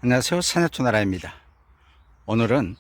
안녕하세요. 산야초나라입니다. 오늘은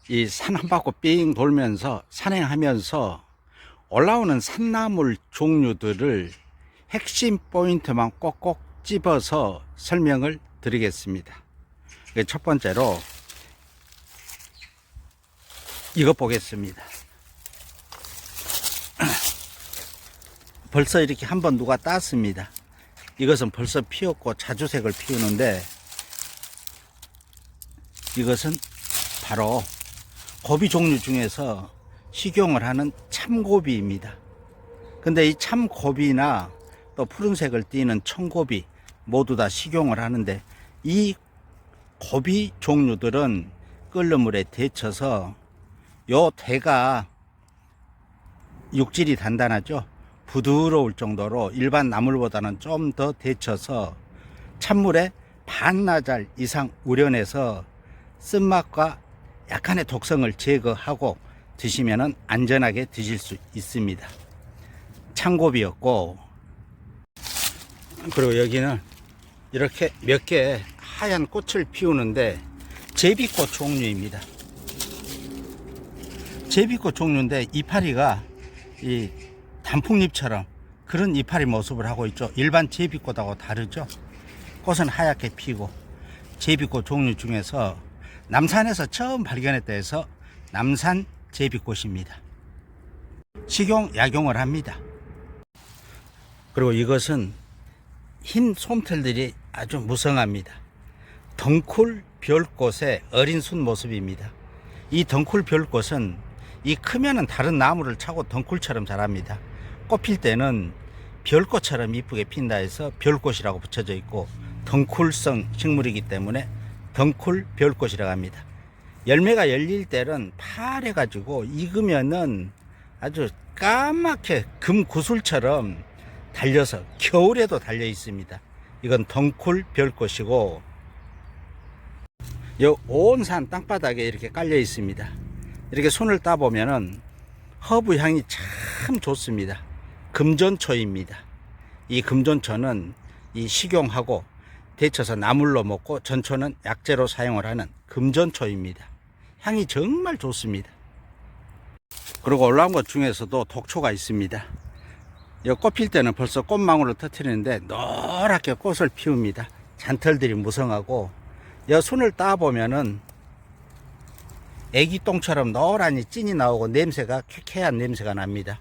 이 산 한 바퀴 삥 돌면서 산행하면서 올라오는 산나물 종류들을 핵심 포인트만 꼭꼭 집어서 설명을 드리겠습니다. 첫 번째로 이거 보겠습니다. 벌써 이렇게 한번 누가 땄습니다. 이것은 벌써 피었고 자주색을 피우는데, 이것은 바로 고비 종류 중에서 식용을 하는 참고비입니다. 근데 이 참고비나 또 푸른색을 띠는 청고비 모두 다 식용을 하는데, 이 고비 종류들은 끓는 물에 데쳐서 요 대가 육질이 단단하죠. 부드러울 정도로 일반 나물보다는 좀 더 데쳐서 찬물에 반나절 이상 우려내서 쓴맛과 약간의 독성을 제거하고 드시면 안전하게 드실 수 있습니다. 참고비였고, 그리고 여기는 이렇게 몇 개 하얀 꽃을 피우는데 제비꽃 종류입니다. 제비꽃 종류인데 이파리가 이 단풍잎처럼 그런 이파리 모습을 하고 있죠. 일반 제비꽃하고 다르죠. 꽃은 하얗게 피고, 제비꽃 종류 중에서 남산에서 처음 발견했다 해서 남산 제비꽃입니다. 식용, 약용을 합니다. 그리고 이것은 흰 솜털들이 아주 무성합니다. 덩쿨 별꽃의 어린 순 모습입니다. 이 덩쿨 별꽃은 이 크면은 다른 나무를 차고 덩쿨처럼 자랍니다. 꽃필 때는 별꽃처럼 이쁘게 핀다 해서 별꽃이라고 붙여져 있고, 덩쿨성 식물이기 때문에 덩쿨 별꽃이라고 합니다. 열매가 열릴 때는 파래 가지고 익으면은 아주 까맣게 금구슬처럼 달려서 겨울에도 달려 있습니다. 이건 덩쿨 별꽃이고, 요 온 산 땅바닥에 이렇게 깔려 있습니다. 이렇게 손을 따보면은 허브 향이 참 좋습니다. 금전초입니다. 이 금전초는 이 식용하고 데쳐서 나물로 먹고, 전초는 약재로 사용을 하는 금전초입니다. 향이 정말 좋습니다. 그리고 올라온 것 중에서도 독초가 있습니다. 이 꽃필 때는 벌써 꽃망울을 터뜨리는데 노랗게 꽃을 피웁니다. 잔털들이 무성하고, 이 손을 따보면은 애기 똥처럼 노란이 찐이 나오고 냄새가 쾌쾌한 냄새가 납니다.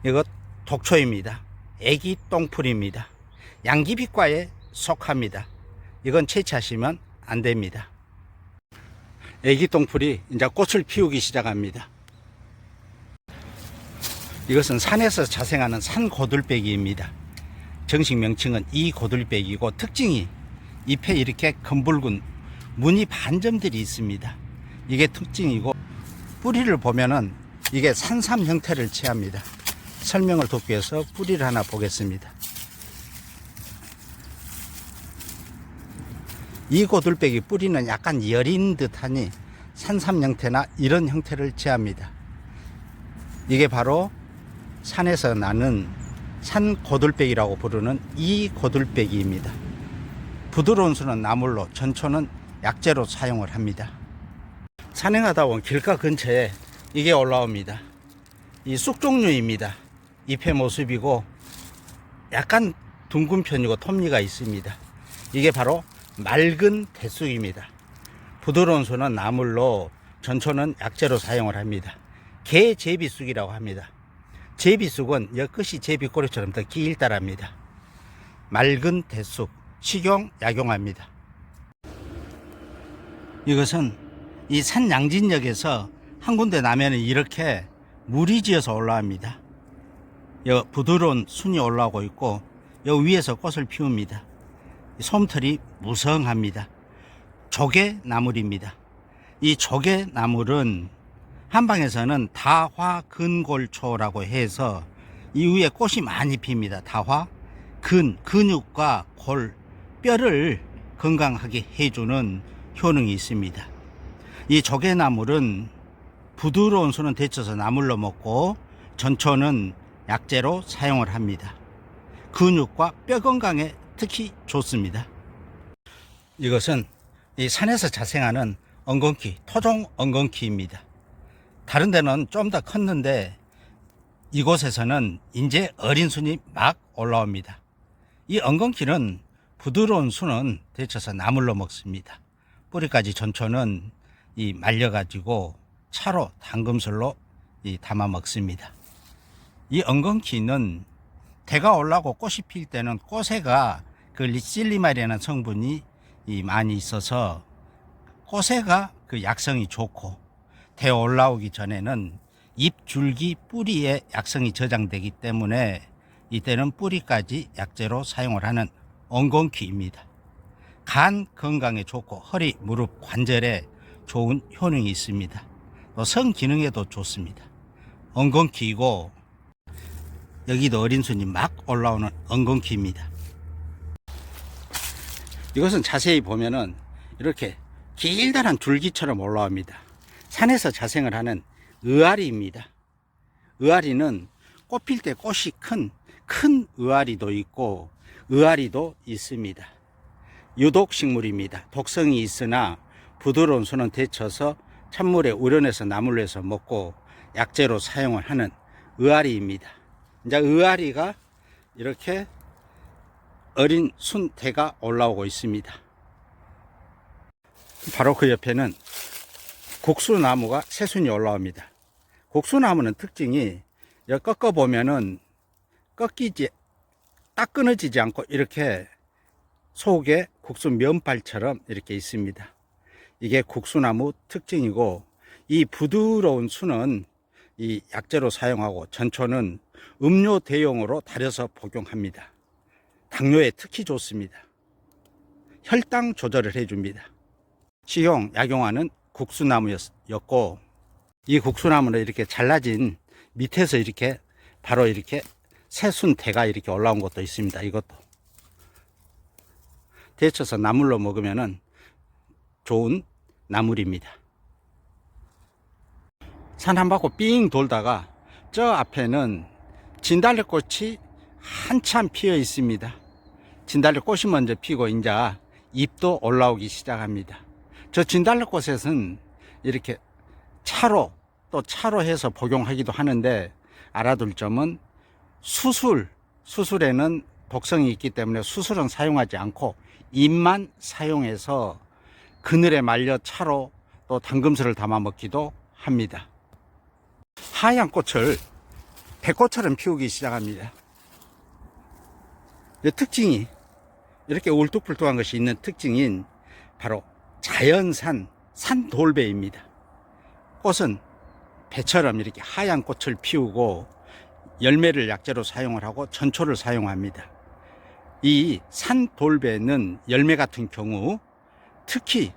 이거 독초입니다. 애기 똥풀입니다. 양귀비과에 속합니다. 이건 채취하시면 안 됩니다. 애기 똥풀이 이제 꽃을 피우기 시작합니다. 이것은 산에서 자생하는 산고들빼기입니다. 정식 명칭은 이고들빼기고, 특징이 잎에 이렇게 검붉은 무늬 반점들이 있습니다. 이게 특징이고, 뿌리를 보면은 이게 산삼 형태를 취합니다. 설명을 돕기 위해서 뿌리를 하나 보겠습니다. 이 고들빼기 뿌리는 약간 여린 듯하니 산삼 형태나 이런 형태를 취합니다. 이게 바로 산에서 나는 산고들빼기라고 부르는 이 고들빼기입니다. 부드러운 수는 나물로, 전초는 약재로 사용을 합니다. 산행하다 보면 길가 근처에 이게 올라옵니다. 이 쑥종류입니다. 잎의 모습이고 약간 둥근 편이고 톱니가 있습니다. 이게 바로 맑은 대쑥입니다. 부드러운 수는 나물로, 전초는 약재로 사용을 합니다. 개제비쑥이라고 합니다. 제비쑥은 옆끝이 제비꼬리처럼 더 길다랍니다. 맑은 대쑥, 식용, 약용합니다. 이것은 이 산 양진역에서 한 군데 나면은 이렇게 물이 지어서 올라옵니다. 여 부드러운 순이 올라오고 있고, 여 위에서 꽃을 피웁니다. 솜털이 무성합니다. 조개나물입니다. 이 조개나물은 한방에서는 다화근골초라고 해서 이 위에 꽃이 많이 핍니다. 다화, 근육과 골, 뼈를 건강하게 해주는 효능이 있습니다. 이 조개나물은 부드러운 수는 데쳐서 나물로 먹고, 전초는 약재로 사용을 합니다. 근육과 뼈 건강에 특히 좋습니다. 이것은 이 산에서 자생하는 엉겅퀴, 토종 엉겅퀴입니다. 다른 데는 좀 더 컸는데 이곳에서는 이제 어린 순이 막 올라옵니다. 이 엉겅퀴는 부드러운 순은 데쳐서 나물로 먹습니다. 뿌리까지 전초는 이 말려가지고 차로 담금술로 담아 먹습니다. 이 엉겅퀴는 대가 올라오고 꽃이 필 때는 꽃에가 그 리실리말이라는 성분이 많이 있어서 꽃에가 그 약성이 좋고 대 올라오기 전에는 잎, 줄기, 뿌리에 약성이 저장되기 때문에 이때는 뿌리까지 약재로 사용을 하는 엉겅퀴입니다. 간 건강에 좋고 허리, 무릎, 관절에 좋은 효능이 있습니다. 또 성기능에도 좋습니다. 엉겅퀴이고 여기도 어린 순이 막 올라오는 엉겅퀴입니다. 이것은 자세히 보면은 이렇게 길다란 줄기처럼 올라옵니다. 산에서 자생을 하는 의아리입니다. 의아리는 꽃필 때 꽃이 큰 의아리도 있고 의아리도 있습니다. 유독식물입니다. 독성이 있으나 부드러운 순은 데쳐서 찬물에 우려내서 나물로 해서 먹고 약재로 사용을 하는 의아리입니다. 이제 의아리가 이렇게 어린 순대가 올라오고 있습니다. 바로 그 옆에는 국수나무가 새순이 올라옵니다. 국수나무는 특징이 여기 꺾어 보면은 딱 끊어지지 않고 이렇게 속에 국수 면발처럼 이렇게 있습니다. 이게 국수나무 특징이고 이 부드러운 순은 이 약재로 사용하고 전초는 음료 대용으로 달여서 복용합니다. 당뇨에 특히 좋습니다. 혈당 조절을 해줍니다. 식용, 약용하는 국수나무였고 이 국수나무는 이렇게 잘라진 밑에서 이렇게 바로 이렇게 새순대가 이렇게 올라온 것도 있습니다. 이것도 데쳐서 나물로 먹으면 좋은 나물입니다. 산 한 바퀴 삥 돌다가 저 앞에는 진달래꽃이 한참 피어 있습니다. 진달래꽃이 먼저 피고 이제 잎도 올라오기 시작합니다. 저 진달래꽃에서는 이렇게 차로 또 차로 해서 복용하기도 하는데 알아둘 점은 수술에는 독성이 있기 때문에 수술은 사용하지 않고 잎만 사용해서 그늘에 말려 차로 또 당금술을 담아 먹기도 합니다. 하얀 꽃을 배꽃처럼 피우기 시작합니다. 이 특징이 이렇게 울뚝불뚝한 것이 있는 특징인 바로 자연산 산돌배입니다. 꽃은 배처럼 이렇게 하얀 꽃을 피우고 열매를 약재로 사용을 하고 전초를 사용합니다. 이 산돌배는 열매 같은 경우 특히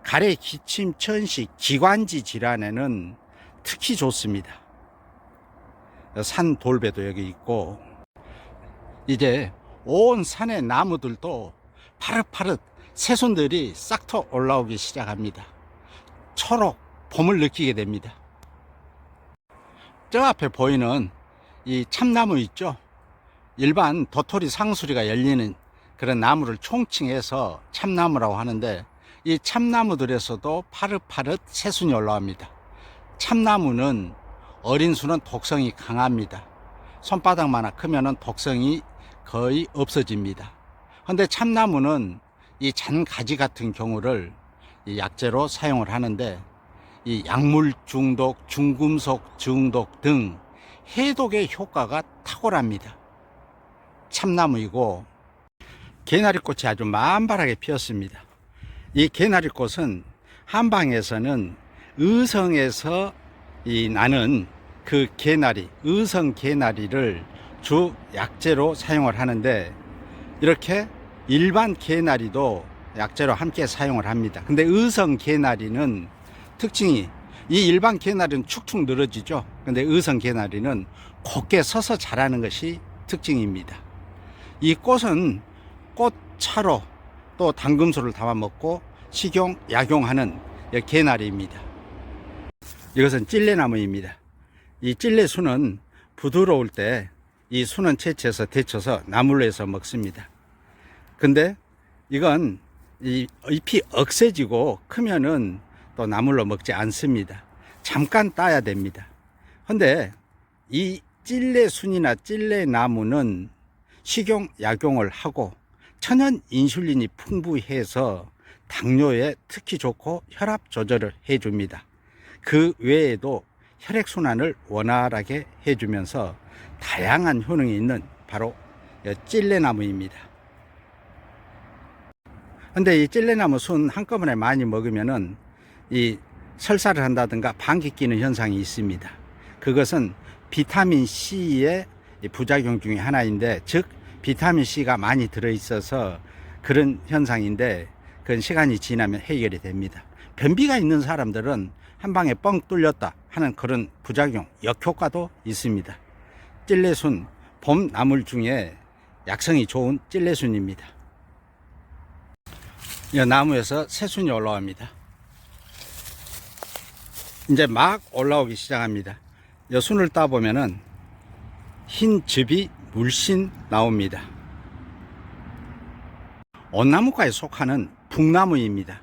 가래, 기침, 천식, 기관지 질환에는 특히 좋습니다. 산돌배도 여기 있고 이제 온 산의 나무들도 파릇파릇 새순들이 싹터 올라오기 시작합니다. 초록, 봄을 느끼게 됩니다. 저 앞에 보이는 이 참나무 있죠? 일반 도토리 상수리가 열리는 그런 나무를 총칭해서 참나무라고 하는데 이 참나무들에서도 파릇파릇 새순이 올라옵니다. 참나무는 어린 순은 독성이 강합니다. 손바닥만한 크면은 독성이 거의 없어집니다. 그런데 참나무는 이 잔가지 같은 경우를 이 약재로 사용을 하는데 이 약물 중독, 중금속 중독 등 해독의 효과가 탁월합니다. 참나무이고 개나리꽃이 아주 만발하게 피었습니다. 이 개나리꽃은 한방에서는 의성에서 나는 그 개나리, 의성 개나리를 주 약재로 사용을 하는데 이렇게 일반 개나리도 약재로 함께 사용을 합니다. 근데 의성 개나리는 특징이 이 일반 개나리는 축축 늘어지죠. 근데 의성 개나리는 곱게 서서 자라는 것이 특징입니다. 이 꽃은 꽃차로 또 당금술을 담아 먹고 식용, 약용하는 개나리입니다. 이것은 찔레나무입니다. 이 찔레순은 부드러울 때 이 순은 채취해서 데쳐서 나물로 해서 먹습니다. 근데 이건 이 잎이 억세지고 크면은 또 나물로 먹지 않습니다. 잠깐 따야 됩니다. 근데 이 찔레순이나 찔레나무는 식용, 약용을 하고 천연 인슐린이 풍부해서 당뇨에 특히 좋고 혈압 조절을 해줍니다. 그 외에도 혈액순환을 원활하게 해주면서 다양한 효능이 있는 바로 찔레나무입니다. 근데 이 찔레나무 순 한꺼번에 많이 먹으면은 이 설사를 한다든가 방귀 뀌는 현상이 있습니다. 그것은 비타민 C의 부작용 중에 하나인데, 즉 비타민 C가 많이 들어있어서 그런 현상인데, 그건 시간이 지나면 해결이 됩니다. 변비가 있는 사람들은 한 방에 뻥 뚫렸다 하는 그런 부작용, 역효과도 있습니다. 찔레순, 봄 나물 중에 약성이 좋은 찔레순입니다. 이 나무에서 새순이 올라옵니다. 이제 막 올라오기 시작합니다. 이 순을 따보면은 흰 즙이 물씬 나옵니다. 온나무과에 속하는 북나무입니다.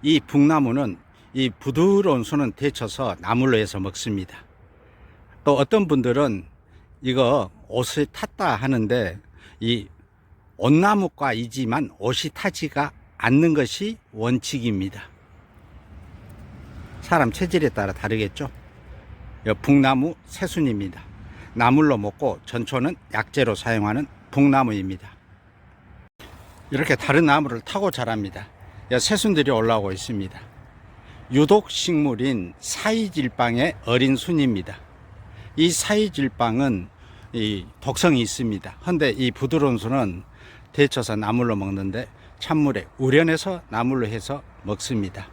이 북나무는 이 부드러운 순은 데쳐서 나물로 해서 먹습니다. 또 어떤 분들은 이거 옷을 탔다 하는데, 이 온나무과이지만 옷이 타지가 않는 것이 원칙입니다. 사람 체질에 따라 다르겠죠. 북나무 새순입니다. 나물로 먹고 전초는 약재로 사용하는 북나무입니다. 이렇게 다른 나무를 타고 자랍니다. 새순들이 올라오고 있습니다. 유독식물인 사이질방의 어린 순입니다. 이 사이질방은 이 독성이 있습니다. 그런데 이 부드러운 순은 데쳐서 나물로 먹는데 찬물에 우려내서 나물로 해서 먹습니다.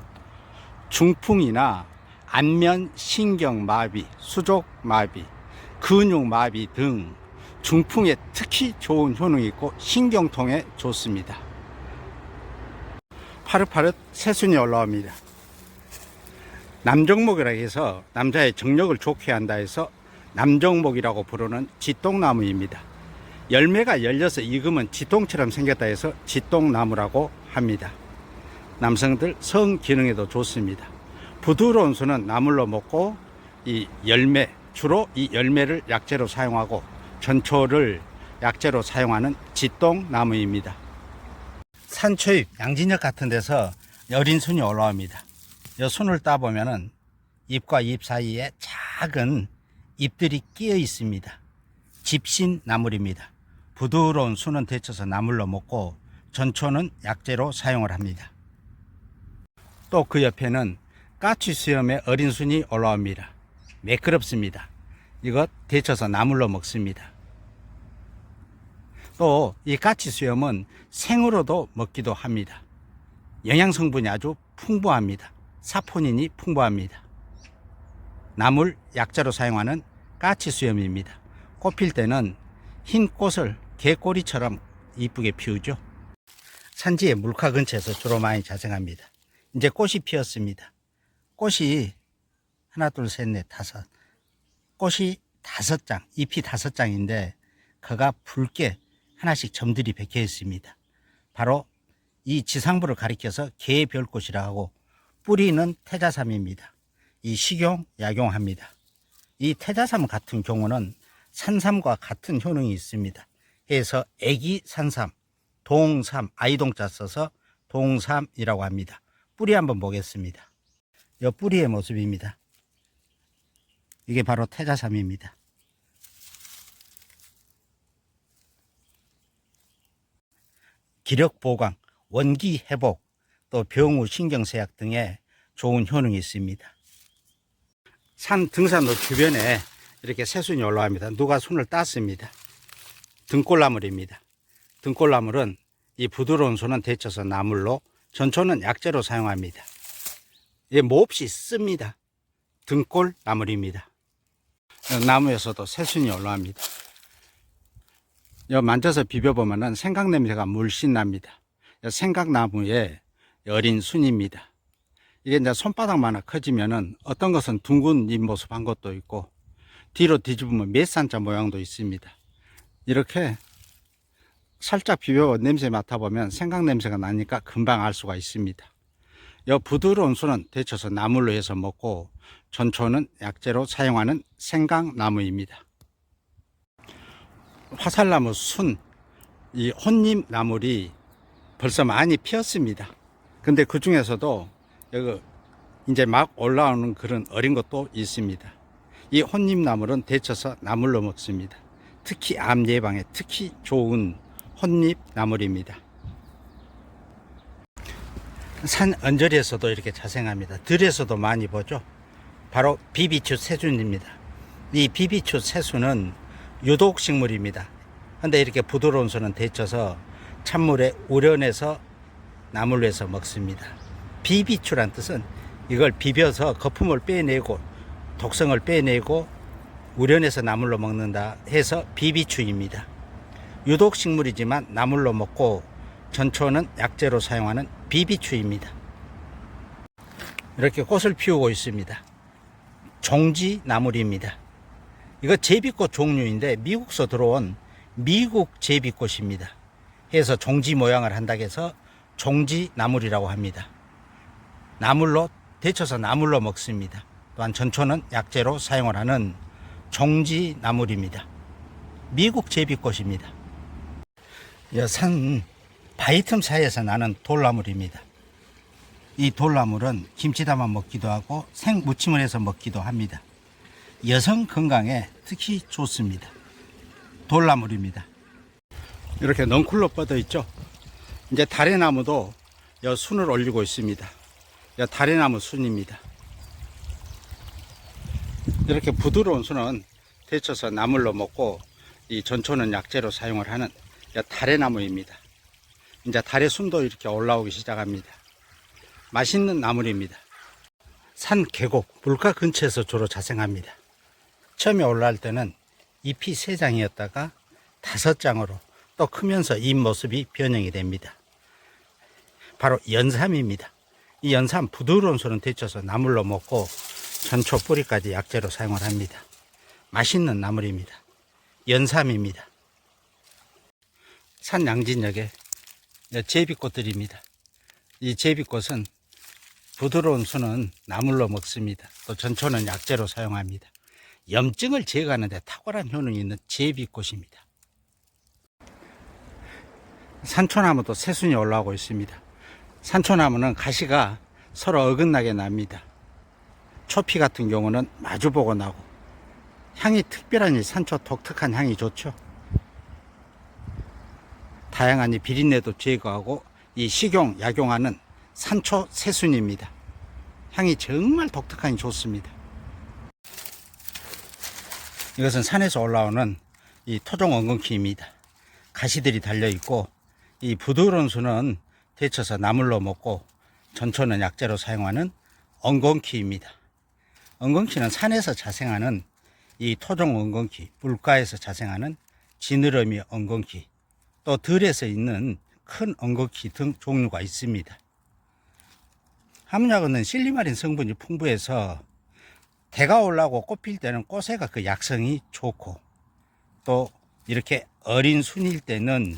중풍이나 안면 신경마비, 수족마비, 근육마비 등 중풍에 특히 좋은 효능이 있고 신경통에 좋습니다. 파릇파릇 새순이 올라옵니다. 남정목이라 해서 남자의 정력을 좋게 한다 해서 남정목이라고 부르는 지똥나무입니다. 열매가 열려서 익으면 지똥처럼 생겼다 해서 지똥나무라고 합니다. 남성들 성기능에도 좋습니다. 부드러운 순은 나물로 먹고 이 열매, 주로 이 열매를 약재로 사용하고 전초를 약재로 사용하는 지똥나무입니다. 산초잎, 양진역 같은 데서 어린 순이 올라옵니다. 이 순을 따보면은 잎과 잎 사이에 작은 잎들이 끼어 있습니다. 집신나물입니다. 부드러운 순은 데쳐서 나물로 먹고 전초는 약재로 사용을 합니다. 또 그 옆에는 까치수염의 어린 순이 올라옵니다. 매끄럽습니다. 이것 데쳐서 나물로 먹습니다. 또 이 까치수염은 생으로도 먹기도 합니다. 영양성분이 아주 풍부합니다. 사포닌이 풍부합니다. 나물 약재로 사용하는 까치수염입니다. 꽃 필 때는 흰 꽃을 개꼬리처럼 이쁘게 피우죠. 산지의 물가 근처에서 주로 많이 자생합니다. 이제 꽃이 피었습니다. 꽃이 하나, 둘, 셋, 넷, 다섯. 꽃이 5장, 잎이 5장인데 그가 붉게 하나씩 점들이 박혀 있습니다. 바로 이 지상부를 가리켜서 개별꽃이라 하고, 뿌리는 태자삼입니다. 이 식용, 약용합니다. 이 태자삼 같은 경우는 산삼과 같은 효능이 있습니다. 해서 애기 산삼, 동삼, 아이동자 써서 동삼이라고 합니다. 뿌리 한번 보겠습니다. 이 뿌리의 모습입니다. 이게 바로 태자삼입니다. 기력 보강, 원기 회복, 또 병우 신경쇠약 등의 좋은 효능이 있습니다. 산 등산로 주변에 이렇게 새순이 올라옵니다. 누가 순을 땄습니다. 등골나물입니다. 등골나물은 이 부드러운 순은 데쳐서 나물로, 전초는 약재로 사용합니다. 예, 몹시 씁니다. 등골나물입니다. 나무에서도 새순이 올라옵니다. 만져서 비벼보면 생강 냄새가 물씬 납니다. 생강나무의 어린 순입니다. 이게 이제 손바닥만한 커지면은 어떤 것은 둥근 잎 모습 한 것도 있고, 뒤로 뒤집으면 몇 산자 모양도 있습니다. 이렇게 살짝 비벼 냄새 맡아보면 생강 냄새가 나니까 금방 알 수가 있습니다. 이 부드러운 순은 데쳐서 나물로 해서 먹고, 전초는 약재로 사용하는 생강나무입니다. 화살나무 순, 이 혼잎 나물이 벌써 많이 피었습니다. 근데 그 중에서도 여기 이제 막 올라오는 그런 어린 것도 있습니다. 이 혼잎 나물은 데쳐서 나물로 먹습니다. 특히 암 예방에 특히 좋은 혼잎 나물입니다. 산 언저리에서도 이렇게 자생합니다. 들에서도 많이 보죠. 바로 비비추 새순입니다. 이 비비추 새순은 유독식물입니다. 근데 이렇게 부드러운 순은 데쳐서 찬물에 우려내서 나물로 해서 먹습니다. 비비추란 뜻은 이걸 비벼서 거품을 빼내고 독성을 빼내고 우려내서 나물로 먹는다 해서 비비추입니다. 유독식물이지만 나물로 먹고 전초는 약재로 사용하는 비비추입니다. 이렇게 꽃을 피우고 있습니다. 종지나물입니다. 이거 제비꽃 종류인데 미국서 들어온 미국 제비꽃입니다. 해서 종지 모양을 한다고 해서 종지나물이라고 합니다. 나물로 데쳐서 나물로 먹습니다. 또한 전초는 약재로 사용을 하는 종지나물입니다. 미국 제비꽃입니다. 이 산 바위 틈 사이에서 나는 돌나물입니다. 이 돌나물은 김치 담아 먹기도 하고 생무침을 해서 먹기도 합니다. 여성 건강에 특히 좋습니다. 돌나물입니다. 이렇게 넝쿨로 뻗어 있죠. 이제 다래나무도 순을 올리고 있습니다. 다래나무 순입니다. 이렇게 부드러운 순은 데쳐서 나물로 먹고, 이 전초는 약재로 사용을 하는 다래나무입니다. 이제 다래순도 이렇게 올라오기 시작합니다. 맛있는 나물입니다. 산 계곡 물가 근처에서 주로 자생합니다. 처음에 올라올 때는 잎이 3장이었다가 5장으로 또 크면서 잎 모습이 변형이 됩니다. 바로 연삼입니다. 이 연삼 부드러운 순은 데쳐서 나물로 먹고 전초 뿌리까지 약재로 사용을 합니다. 맛있는 나물입니다. 연삼입니다. 산 양진역에 제비꽃들입니다. 이 제비꽃은 부드러운 순은 나물로 먹습니다. 또 전초는 약재로 사용합니다. 염증을 제거하는 데 탁월한 효능이 있는 제비꽃입니다. 산초나무도 새순이 올라오고 있습니다. 산초나무는 가시가 서로 어긋나게 납니다. 초피 같은 경우는 마주보고 나고, 향이 특별한 이 산초 독특한 향이 좋죠. 다양한 이 비린내도 제거하고 이 식용, 약용하는 산초 새순입니다. 향이 정말 독특하니 좋습니다. 이것은 산에서 올라오는 이 토종 엉겅퀴입니다. 가시들이 달려있고, 이 부드러운 순은 데쳐서 나물로 먹고 전초는 약재로 사용하는 엉겅퀴입니다. 엉겅퀴는 산에서 자생하는 이 토종 엉겅퀴, 물가에서 자생하는 지느러미 엉겅퀴, 또 들에서 있는 큰 엉겅퀴 등 종류가 있습니다. 함유하고 있는 실리마린 성분이 풍부해서 대가 올라오고 꽃 필 때는 꽃에가 그 약성이 좋고, 또 이렇게 어린 순일 때는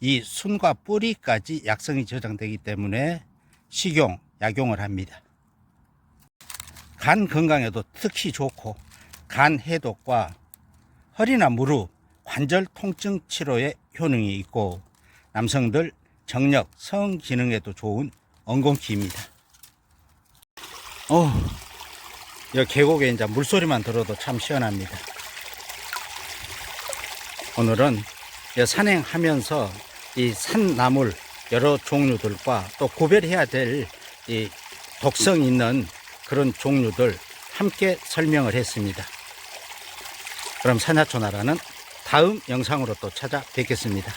이 순과 뿌리까지 약성이 저장되기 때문에 식용, 약용을 합니다. 간 건강에도 특히 좋고, 간 해독과 허리나 무릎, 관절 통증 치료에 효능이 있고, 남성들 정력, 성 기능에도 좋은 엉겅퀴입니다. 이 계곡에 이제 물소리만 들어도 참 시원합니다. 오늘은 산행하면서 이 산나물 여러 종류들과 또 구별해야 될 이 독성 있는 그런 종류들 함께 설명을 했습니다. 그럼 산야초나라는 다음 영상으로 또 찾아뵙겠습니다.